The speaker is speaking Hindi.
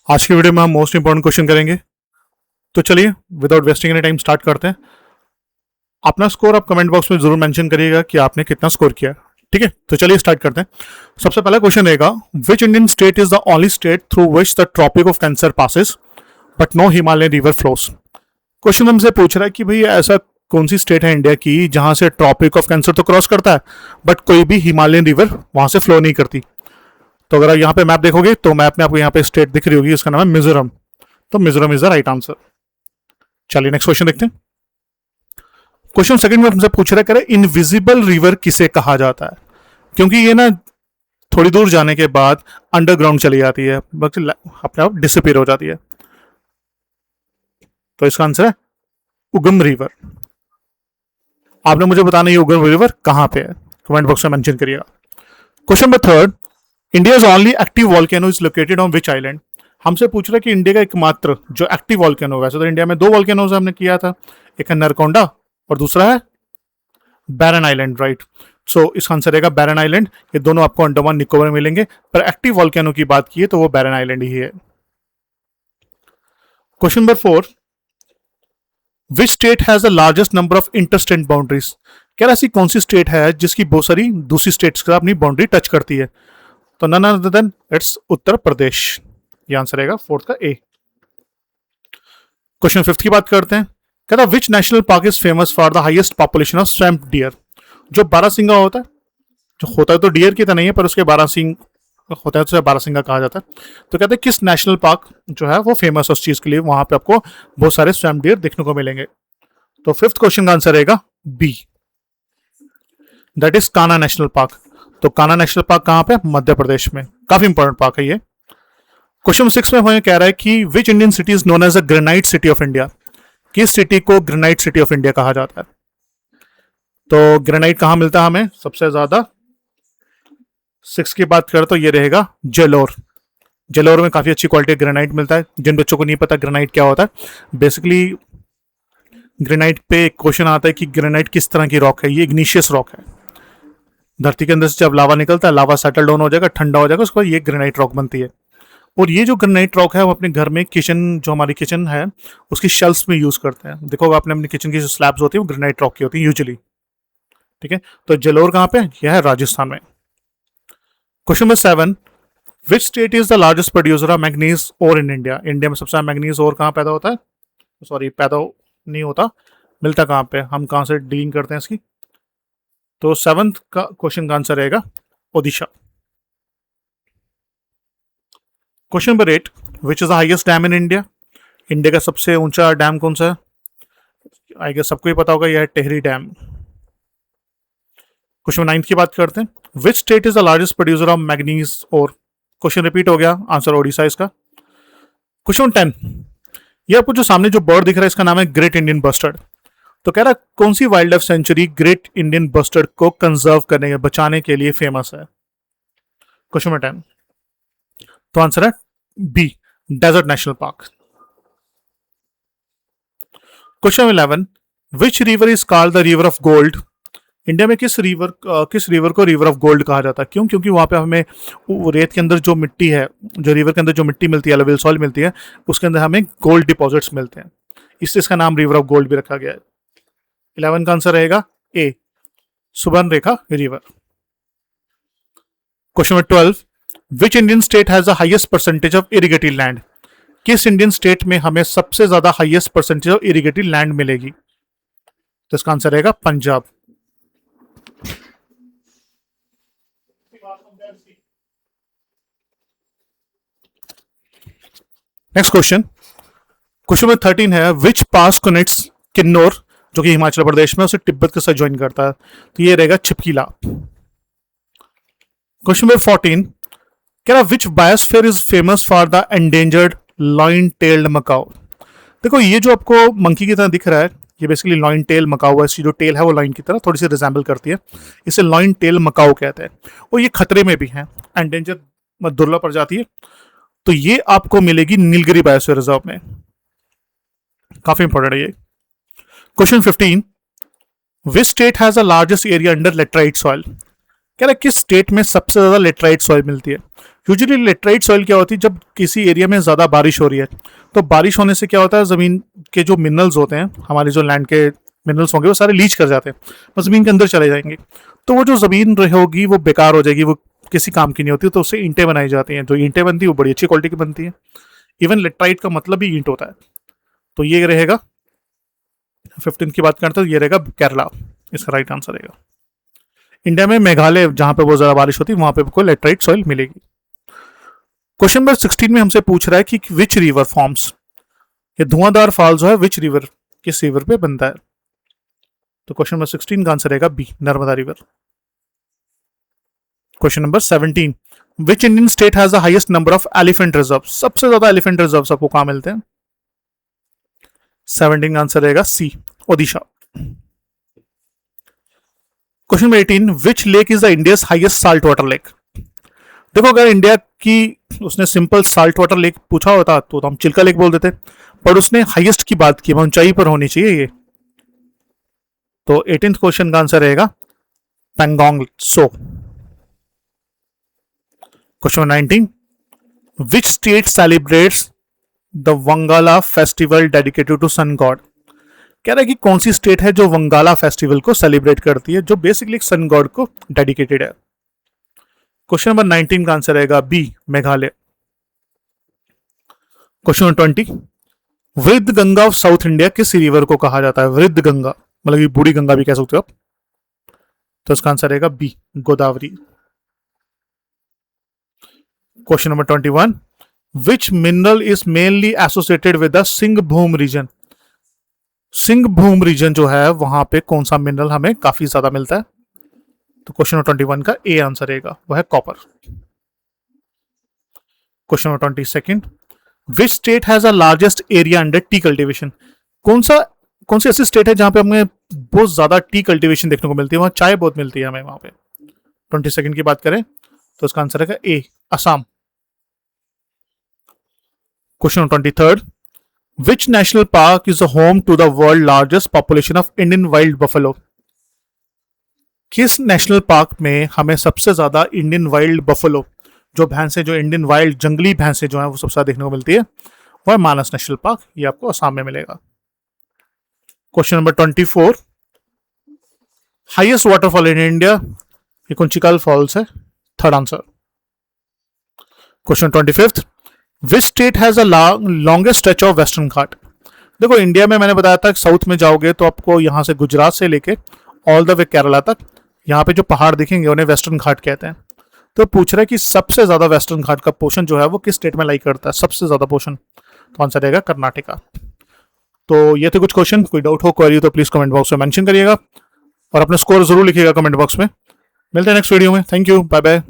आज की वीडियो में हम मोस्ट इंपॉर्टेंट क्वेश्चन करेंगे। तो चलिए without wasting any time start करते हैं। अपना स्कोर आप कमेंट बॉक्स में जरूर मेंशन करिएगा कि आपने कितना स्कोर किया। ठीक है, तो चलिए स्टार्ट करते हैं। सबसे पहला क्वेश्चन रहेगा, which Indian state is the only state through which the tropic of cancer passes but no Himalayan river flows. Question हमसे पूछ रहा है कि भाई ऐसा कौन सी स्टेट है इंडिया की जहां से ट्रॉपिक ऑफ कैंसर तो क्रॉस करता है बट कोई भी हिमालयन रिवर वहां से फ्लो नहीं करती। तो अगर आप यहाँ पे मैप देखोगे तो मैप में आपको यहाँ पे स्टेट दिख रही होगी, इसका नाम है मिजोरम। तो Mizoram is the right answer. चलिए नेक्स्ट क्वेश्चन देखते हैं। क्वेश्चन सेकंड में हमसे पूछ रहा है, इनविजिबल रिवर किसे कहा जाता है? क्योंकि ये ना थोड़ी दूर जाने के बाद अंडरग्राउंड चली जाती है, बल्कि अपने आप डिसअपीयर हो जाती है। तो इसका आंसर है उगम रिवर। आपने मुझे बताना ये उगम रिवर कहां पे है, कमेंट बॉक्स में मेंशन करिएगा। Question number third, India's only active volcano is located on which island. हमसे पूछ रहा है कि इंडिया का एकमात्र जो एक्टिव वॉल्केनो, वैसे तो इंडिया में 2 वॉल्केनोज हमने किया था, एक है नरकोंडा और दूसरा है बैरन आइलैंड, राइट। सो इसका आंसर रहेगा बैरन आइलैंड। ये दोनों आपको अंडमान निकोबार में मिलेंगे, पर एक्टिव वॉल्केनो की बात की है तो वो बैरन आइलैंड ही है। Question number 4, which state has the largest number of interstate boundaries. क्या ऐसी कौन सी स्टेट है जिसकी बहुत सारी दूसरी स्टेट्स का अपनी बाउंड्री टच करती है? तो none other than it's Uttar Pradesh. ये आंसर रहेगा फोर्थ का ए। क्वेश्चन 5 की बात करते हैं। कहता विच national park is famous for the highest population of swamp dear. जो बारहसिंगा होता है, जो होता है तो डियर की तरह नहीं है, पर उसके बारहसिंग होता है तो बारहसिंगा कहा जाता है। तो कहते हैं किस नेशनल पार्क जो है वो फेमस है उस चीज के लिए, वहां पे आपको बहुत सारे स्वैम्प डियर देखने को मिलेंगे। तो 5th क्वेश्चन का आंसर रहेगा B, that is Kanha national park. तो कान्हा नेशनल पार्क कहां पे? मध्य प्रदेश में। काफी इंपॉर्टेंट पार्क है ये। क्वेश्चन 6 में हमें कह रहा है कि which Indian city is known as the granite city of India. किस सिटी को ग्रेनाइट सिटी ऑफ इंडिया कहा जाता है? तो ग्रेनाइट कहां मिलता है हमें सबसे ज्यादा? 6 की बात करें तो ये रहेगा जेलोर। जेलोर में काफी अच्छी क्वालिटी ग्रेनाइट मिलता है। जिन बच्चों को नहीं पता ग्रेनाइट क्या होता है, बेसिकली ग्रेनाइट पे एक क्वेश्चन आता है कि ग्रेनाइट किस तरह की रॉक है। ये इग्निशियस रॉक है। धरती के अंदर से जब लावा निकलता है, लावा सेटल डाउन हो जाएगा, ठंडा हो जाएगा, उसके बाद ये ग्रेनाइट रॉक बनती है। और ये जो ग्रेनाइट रॉक है, हम अपने घर में किचन, जो हमारी किचन है उसकी शेल्फ्स में यूज करते हैं। देखो आपने अपनी किचन की जो स्लैब्स होती है वो ग्रेनाइट रॉक की होती है यूजुअली। ठीक है, तो जलोर कहाँ पे? यह है राजस्थान में। Question number 7, which state is the largest producer of manganese ore in India. India में सबसे ज्यादा मैग्नीज ओर कहाँ पैदा होता है? सॉरी, पैदा नहीं होता, मिलता कहाँ पे, हम कहाँ से डीलिंग करते हैं इसकी। तो 7th का क्वेश्चन का आंसर रहेगा Odisha. Question number 8, which is the highest dam in India. India का सबसे ऊंचा डैम कौन सा है? आई गेस सबको ही पता होगा, यह है टेहरी डैम। क्वेश्चन 9 की बात करते हैं। Which state is the largest producer of manganese ore. Question repeat हो गया, आंसर ओडिशा इसका। क्वेश्चन 10, ये आपको जो सामने जो बर्ड दिख रहा है इसका नाम है ग्रेट इंडियन बस्टर्ड। तो कह रहा है कौन सी wild life sanctuary great Indian bustard को कंजर्व करने, बचाने के लिए फेमस है? क्वेश्चन नंबर 10, तो आंसर है B, desert national park. Question 11, which river is called the river of gold. India में किस रिवर को रिवर ऑफ गोल्ड कहा जाता है? क्यों? क्योंकि वहां पे हमें रेत के अंदर जो मिट्टी है, जो रिवर के अंदर जो मिट्टी मिलती है, एलुवियल सॉइल मिलती है, उसके अंदर हमें गोल्ड डिपॉजिट्स मिलते हैं, इससे इसका नाम रिवर ऑफ गोल्ड भी रखा गया है। 11 का आंसर रहेगा A, Subarnarekha river. Question number 12, which Indian state has the highest percentage of irrigated land. किस इंडियन स्टेट में हमें सबसे ज्यादा highest percentage of irrigated land मिलेगी? तो इसका आंसर रहेगा Punjab. Next question, question number 13 है, विच पास कनेक्ट्स किन्नौर, जो कि हिमाचल प्रदेश में, उसे तिब्बत के साथ ज्वाइन करता है? तो ये रहेगा छिपकीला। क्वेश्चन नंबर 14, क्या which biosphere is famous for the endangered lion tailed macaque. देखो ये जो आपको मंकी की तरह दिख रहा है, ये बेसिकली लॉइन टेल मकाओ है। इसकी जो टेल है वो लॉइन की तरह थोड़ी सी रिजेंबल करती है, इसे लॉइन टेल मकाओ कहते हैं। और ये खतरे में भी है, एंडेंजर दुर्लभ प्रजाति है। तो ये आपको मिलेगी नीलगिरी बायोस्फीयर रिजर्व में। काफी इंपॉर्टेंट है ये। Question 15, which state has the largest area under laterite soil. कह रहा है किस स्टेट में सबसे ज्यादा लेटराइट सॉइल मिलती है? यूजुअली लेटराइट सॉइल क्या होती है, जब किसी एरिया में ज़्यादा बारिश हो रही है तो बारिश होने से क्या होता है, ज़मीन के जो मिनरल्स होते हैं, हमारे जो लैंड के मिनरल्स होंगे वो सारे लीच कर जाते हैं, वो ज़मीन के अंदर चले जाएंगे। तो वो जो ज़मीन होगी वो बेकार हो जाएगी, वो किसी काम की नहीं होती, तो उससे ईंटें बनाई जाती हैं। जो ईंटें बनती है वो बड़ी अच्छी क्वालिटी की बनती है। इवन लेटराइट का मतलब भी ईंट होता है। तो ये रहेगा 15 की बात करते हैं तो ये रहेगा केरला, इसका राइट आंसर रहेगा। इंडिया में मेघालय जहां पे बहुत ज्यादा बारिश होती है वहां पे आपको लेटराइट सॉइल मिलेगी। क्वेश्चन नंबर 16 में हमसे पूछ रहा है कि विच रिवर फॉर्म्स, ये धुआंधार फॉल जो है विच रिवर, किस रिवर पे बनता है। तो क्वेश्चन नंबर 16 का आंसर रहेगा B, Narmada river. Question number 17, which Indian state has the highest number of elephant reserve, सबसे ज्यादा एलिफेंट रिजर्व आपको कहां मिलते हैं। 17 का आंसर रहेगा C, Odisha. Question number 18, which lake is the India's highest salt water lake. देखो अगर इंडिया की उसने सिंपल साल्ट वाटर लेक पूछा होता तो हम चिल्का लेक बोल देते, पर उसने हाईएस्ट की बात की, ऊंचाई पर होनी चाहिए ये। तो 18th क्वेश्चन का आंसर रहेगा Pangong Tso. Question 19, which state celebrates the Wangala festival dedicated to sun god. कह रहा है कि कौन सी स्टेट है जो वंगाला फेस्टिवल को सेलिब्रेट करती है, जो बेसिकली एक सन गॉड को डेडिकेटेड है। क्वेश्चन नंबर 19 का आंसर रहेगा बी, मेघालय। क्वेश्चन नंबर 20, वृद्ध गंगा ऑफ साउथ इंडिया किस रिवर को कहा जाता है। वृद्ध गंगा मतलब बूढ़ी गंगा भी कह सकते हो आप। तो इसका आंसर रहेगा B, Godavari. Question number 21, which mineral is mainly associated with the Singhbhum region. Singhbhum region जो है वहां पे कौन सा मिनरल हमें काफी ज्यादा मिलता है। तो क्वेश्चन नंबर 21 का ए आंसर रहेगा, वह है copper. Question number 22, which state has the largest area under T cultivation. कौन सी ऐसी स्टेट है जहां पे हमें बहुत ज्यादा टी कल्टीवेशन देखने को मिलती है, वहां चाय बहुत मिलती है हमें वहां पे। 22 की बात करें तो इसका आंसर रहेगा A, Assam. Question number 23, which national park is the home to the world largest population of Indian wild buffalo. किस नेशनल पार्क में हमें सबसे ज्यादा इंडियन वाइल्ड बफेलो, जो भैंसे, जो इंडियन वाइल्ड जंगली भैंसे जो है वो सबसे ज्यादा देखने को मिलती है, वह मानस नेशनल पार्क, ये आपको असम में मिलेगा। Question number 24, highest waterfall in India, ये कुंचिकल फॉल्स है, third answer. Question 25, which state has a longest stretch of Western Ghat. देखो इंडिया में मैंने बताया था साउथ में जाओगे तो आपको यहां से गुजरात से लेके ऑल द वे केरला तक यहाँ पे जो पहाड़ दिखेंगे उन्हें वेस्टर्न घाट कहते हैं। तो पूछ रहा है कि सबसे ज्यादा वेस्टर्न घाट का पोर्शन जो है वो किस स्टेट में लाई करता है, सबसे ज्यादा पोर्शन। तो आंसर रहेगा कर्नाटका। तो ये थे कुछ क्वेश्चन, कोई डाउट हो, क्वेरी हो तो प्लीज कमेंट बॉक्स में मेंशन करिएगा और अपने स्कोर जरूर लिखिएगा कमेंट बॉक्स में। मिलते हैं नेक्स्ट वीडियो में। Thank you, bye bye.